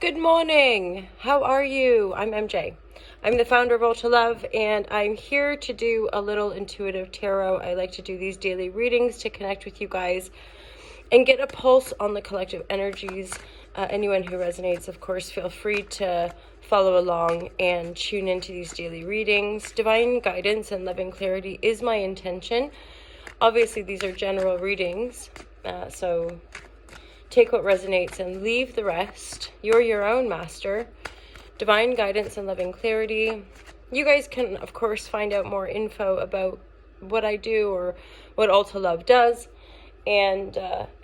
Good morning. How are you? I'm MJ. I'm the founder of Ultra Love, and I'm here to do a little intuitive tarot. I like to do these daily readings to connect with you guys and get a pulse on the collective energies. Anyone who resonates, of course, feel free to follow along and tune into these daily readings. Divine guidance and loving clarity is my intention. Obviously, these are general readings, so take what resonates and leave the rest. You're your own master. Divine guidance and loving clarity. You guys can, of course, find out more info about what I do or what Ultra Love does. And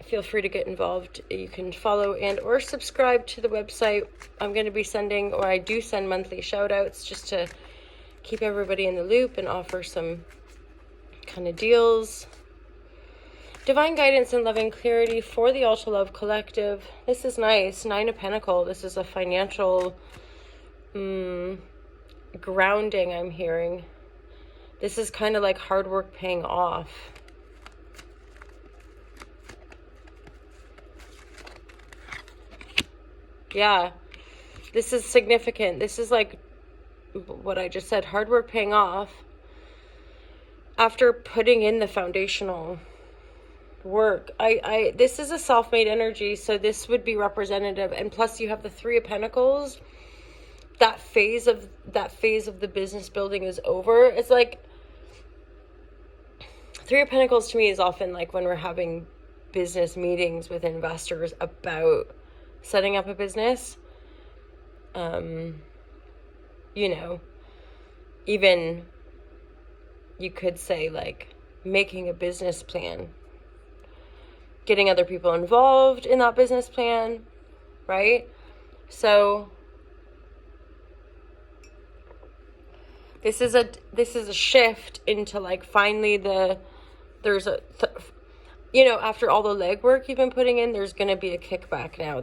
feel free to get involved. You can follow and or subscribe to the website. I'm going to be sending, or I do send monthly shout outs just to keep everybody in the loop and offer some kind of deals. Divine guidance and loving clarity for the Ultra Love Collective. This is nice. 9 of Pentacles. This is a financial grounding, I'm hearing. This is kind of like hard work paying off. Yeah, this is significant. This is like what I just said, hard work paying off after putting in the foundational work. This is a self-made energy, so this would be representative. And plus you have the 3 of Pentacles. That phase of the business building is over. It's like 3 of Pentacles to me is often like when we're having business meetings with investors about setting up a business. You know, even you could say like making a business plan, getting other people involved in that business plan, right? So this is a shift into like finally there's a after all the legwork you've been putting in, there's going to be a kickback now.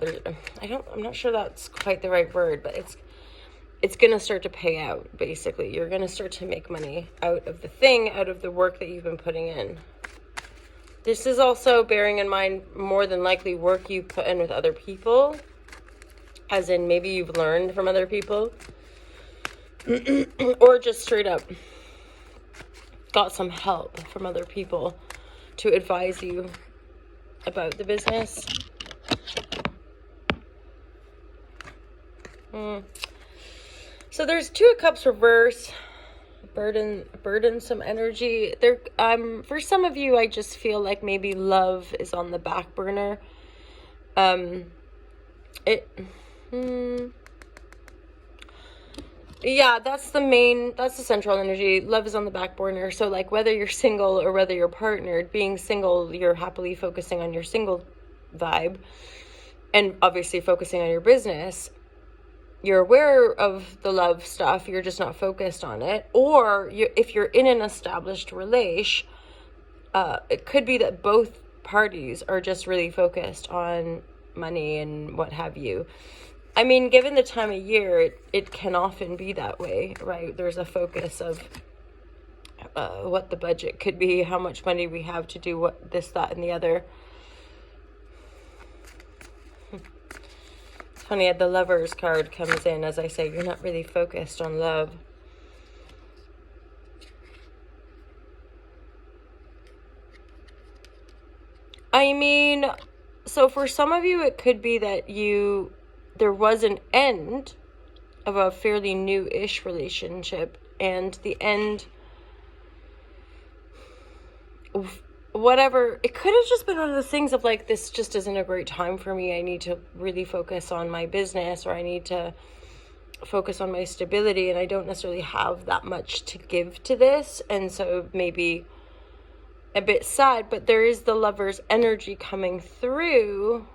I'm not sure that's quite the right word, but it's going to start to pay out, basically. You're going to start to make money out of the work that you've been putting in. This is also bearing in mind more than likely work you put in with other people, as in maybe you've learned from other people, or just straight up got some help from other people to advise you about the business. So there's 2 of Cups reverse, burdensome energy. For some of you, I just feel like maybe love is on the back burner. Yeah, that's the central energy. Love is on the back burner. So like whether you're single or whether you're partnered, being single, you're happily focusing on your single vibe and obviously focusing on your business. You're aware of the love stuff, you're just not focused on it. Or if you're in an established relation, it could be that both parties are just really focused on money and what have you. I mean, given the time of year, it can often be that way, right? There's a focus of what the budget could be, how much money we have to do what this, that, and the other. It's funny, the Lovers card comes in, as I say, you're not really focused on love. I mean, so for some of you, it could be that there was an end of a fairly new-ish relationship, and the end, whatever, it could have just been one of those things of like, this just isn't a great time for me. I need to really focus on my business, or I need to focus on my stability, and I don't necessarily have that much to give to this, and so maybe a bit sad, but there is the Lover's energy coming through.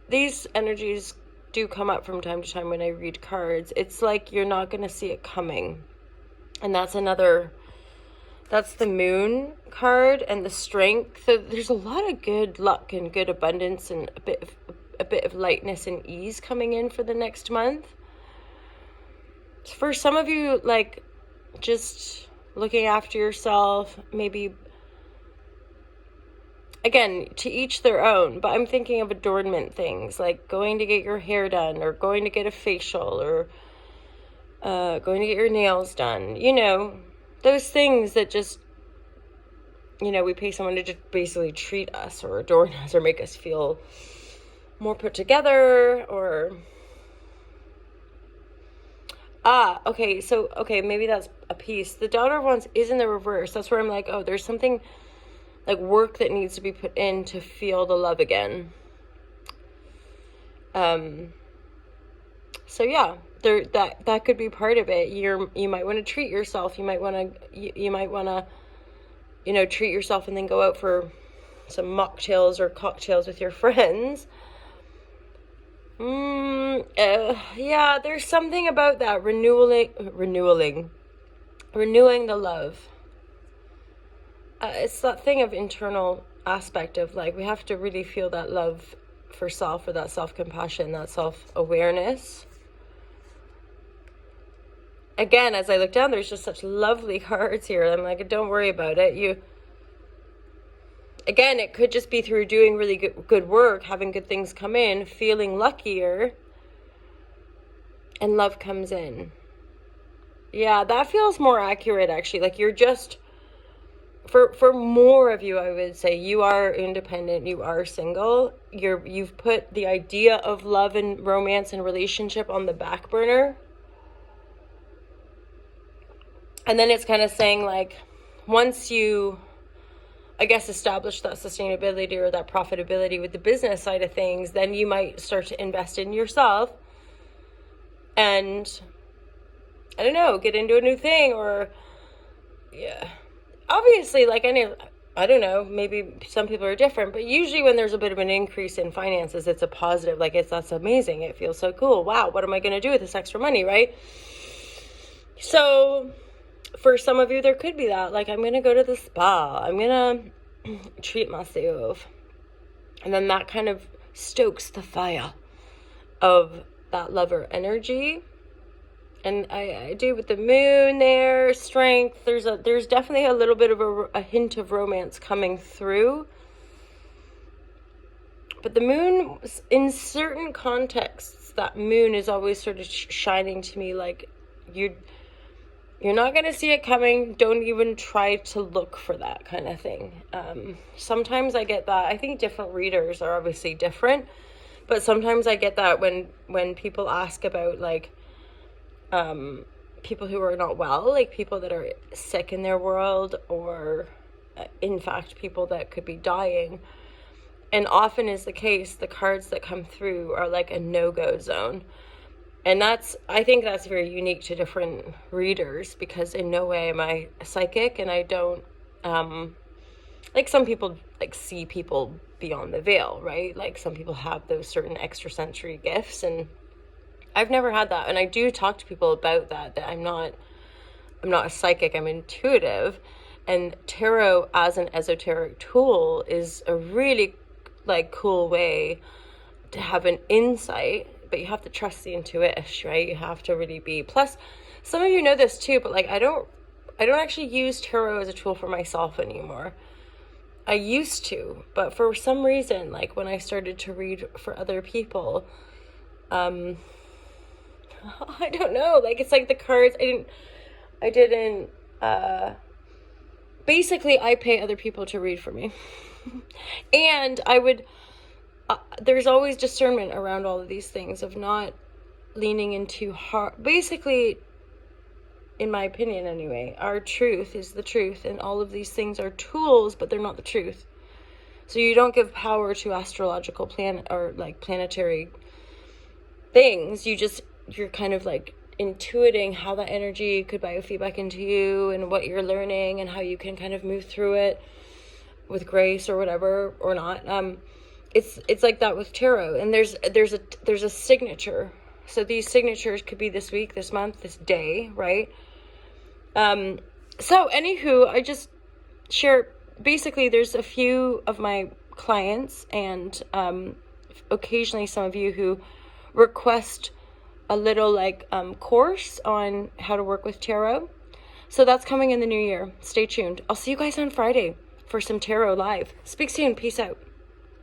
These energies do come up from time to time when I read cards. It's like you're not going to see it coming. And that's the Moon card and the Strength. So there's a lot of good luck and good abundance and a bit of lightness and ease coming in for the next month. For some of you, like just looking after yourself, maybe again, to each their own, but I'm thinking of adornment things like going to get your hair done or going to get a facial or going to get your nails done. You know, those things that just, you know, we pay someone to just basically treat us or adorn us or make us feel more put together or... okay, so, maybe that's a piece. The Daughter of Wands is in the reverse. That's where I'm like, oh, there's something like work that needs to be put in to feel the love again. So yeah, that could be part of it. You might want to treat yourself. You might want to, you know, treat yourself and then go out for some mocktails or cocktails with your friends. Yeah, there's something about that renewing the love. It's that thing of internal aspect of like, we have to really feel that love for self or that self-compassion, that self-awareness. Again, as I look down, there's just such lovely cards here. I'm like, don't worry about it. Again, it could just be through doing really good work, having good things come in, feeling luckier, and love comes in. Yeah, that feels more accurate, actually. Like you're just, for more of you, I would say you are independent, you are single. You've put the idea of love and romance and relationship on the back burner. And then it's kind of saying like, once you, I guess, establish that sustainability or that profitability with the business side of things, then you might start to invest in yourself and, I don't know, get into a new thing or, yeah. Obviously, like I don't know, maybe some people are different, but usually when there's a bit of an increase in finances, it's a positive, like that's amazing. It feels so cool. Wow, what am I going to do with this extra money, right? So for some of you, there could be that, like, I'm going to go to the spa. I'm going to treat myself. And then that kind of stokes the fire of that lover energy. And I do with the moon there, strength. There's definitely a little bit of a hint of romance coming through. But the moon, in certain contexts, that moon is always sort of shining to me like you're not going to see it coming. Don't even try to look for that kind of thing. Sometimes I get that. I think different readers are obviously different. But sometimes I get that when people ask about like people who are not well, like people that are sick in their world or in fact people that could be dying. And often is the case, the cards that come through are like a no-go zone. And I think that's very unique to different readers because in no way am I psychic and I don't, like some people like see people beyond the veil, right? Like some people have those certain extrasensory gifts and I've never had that. And I do talk to people about that I'm not a psychic, I'm intuitive. And tarot as an esoteric tool is a really like cool way to have an insight. But you have to trust the intuition, right? You have to really be. Plus, some of you know this too, but like I don't actually use tarot as a tool for myself anymore. I used to, but for some reason, like when I started to read for other people, I don't know. Like it's like the cards. I didn't. Basically, I pay other people to read for me, and I would. There's always discernment around all of these things of not leaning into hard. Basically, in my opinion anyway, our truth is the truth and all of these things are tools, but they're not the truth. So you don't give power to astrological planet or like planetary things. You're kind of like intuiting how that energy could biofeedback into you and what you're learning and how you can kind of move through it with grace or whatever or not. It's like that with tarot, and there's a signature. So these signatures could be this week, this month, this day, right? So anywho, I just share, basically there's a few of my clients and occasionally some of you who request a little like course on how to work with tarot. So that's coming in the new year. Stay tuned. I'll see you guys on Friday. for some tarot live. Speak soon. Peace out.